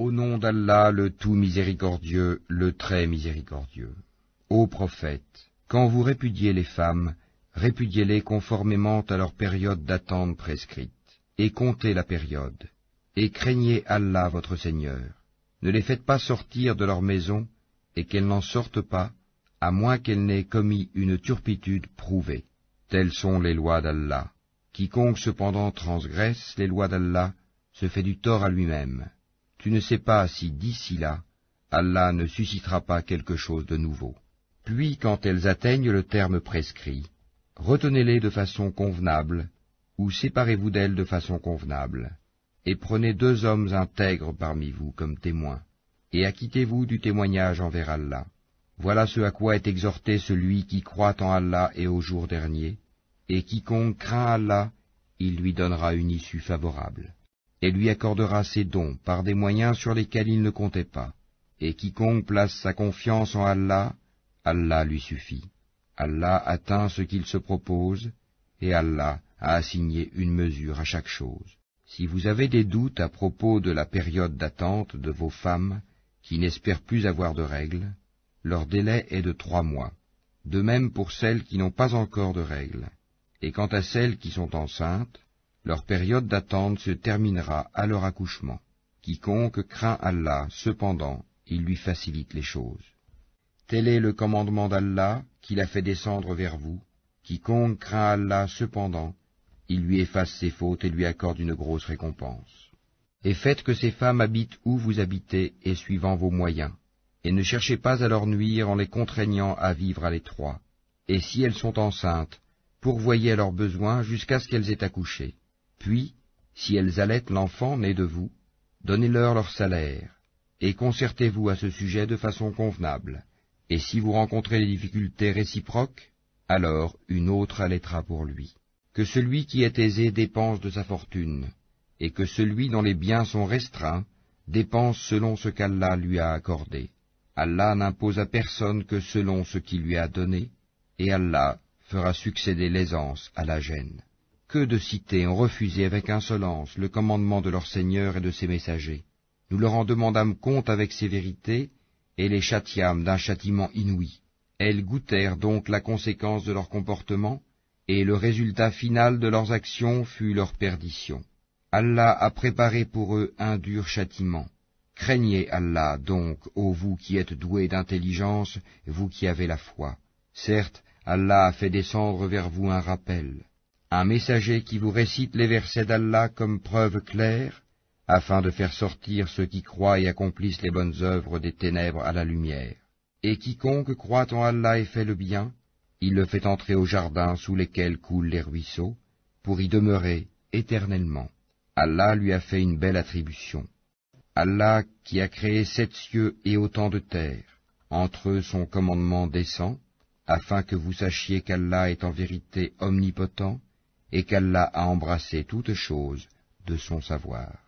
Au nom d'Allah, le tout miséricordieux, le très miséricordieux. Ô prophète, quand vous répudiez les femmes, répudiez-les conformément à leur période d'attente prescrite, et comptez la période, et craignez Allah votre Seigneur. Ne les faites pas sortir de leur maison, et qu'elles n'en sortent pas, à moins qu'elles n'aient commis une turpitude prouvée. Telles sont les lois d'Allah. Quiconque cependant transgresse les lois d'Allah se fait du tort à lui-même. Tu ne sais pas si d'ici là, Allah ne suscitera pas quelque chose de nouveau. Puis, quand elles atteignent le terme prescrit, retenez-les de façon convenable, ou séparez-vous d'elles de façon convenable, et prenez 2 hommes intègres parmi vous comme témoins, et acquittez-vous du témoignage envers Allah. Voilà ce à quoi est exhorté celui qui croit en Allah et au jour dernier, et quiconque craint Allah, il lui donnera une issue favorable, et lui accordera ses dons par des moyens sur lesquels il ne comptait pas. Et quiconque place sa confiance en Allah, Allah lui suffit. Allah atteint ce qu'il se propose, et Allah a assigné une mesure à chaque chose. Si vous avez des doutes à propos de la période d'attente de vos femmes, qui n'espèrent plus avoir de règles, leur délai est de 3 mois. De même pour celles qui n'ont pas encore de règles. Et quant à celles qui sont enceintes, leur période d'attente se terminera à leur accouchement. Quiconque craint Allah, cependant, il lui facilite les choses. Tel est le commandement d'Allah qu'il a fait descendre vers vous. Quiconque craint Allah, cependant, il lui efface ses fautes et lui accorde une grosse récompense. Et faites que ces femmes habitent où vous habitez et suivant vos moyens. Et ne cherchez pas à leur nuire en les contraignant à vivre à l'étroit. Et si elles sont enceintes, pourvoyez à leurs besoins jusqu'à ce qu'elles aient accouché. Puis, si elles allaitent l'enfant né de vous, donnez-leur leur salaire, et concertez-vous à ce sujet de façon convenable. Et si vous rencontrez des difficultés réciproques, alors une autre allaitera pour lui. Que celui qui est aisé dépense de sa fortune, et que celui dont les biens sont restreints dépense selon ce qu'Allah lui a accordé. Allah n'impose à personne que selon ce qu'il lui a donné, et Allah fera succéder l'aisance à la gêne. Que de cités ont refusé avec insolence le commandement de leur Seigneur et de ses messagers. Nous leur en demandâmes compte avec sévérité, et les châtiâmes d'un châtiment inouï. Elles goûtèrent donc la conséquence de leur comportement, et le résultat final de leurs actions fut leur perdition. Allah a préparé pour eux un dur châtiment. Craignez Allah donc, ô vous qui êtes doués d'intelligence, vous qui avez la foi. Certes, Allah a fait descendre vers vous un rappel, un messager qui vous récite les versets d'Allah comme preuve claire, afin de faire sortir ceux qui croient et accomplissent les bonnes œuvres des ténèbres à la lumière. Et quiconque croit en Allah et fait le bien, il le fait entrer au jardin sous lesquels coulent les ruisseaux, pour y demeurer éternellement. Allah lui a fait une belle attribution. Allah qui a créé 7 cieux et autant de terre, entre eux son commandement descend, afin que vous sachiez qu'Allah est en vérité omnipotent, et qu'Allah a embrassé toutes choses de son savoir.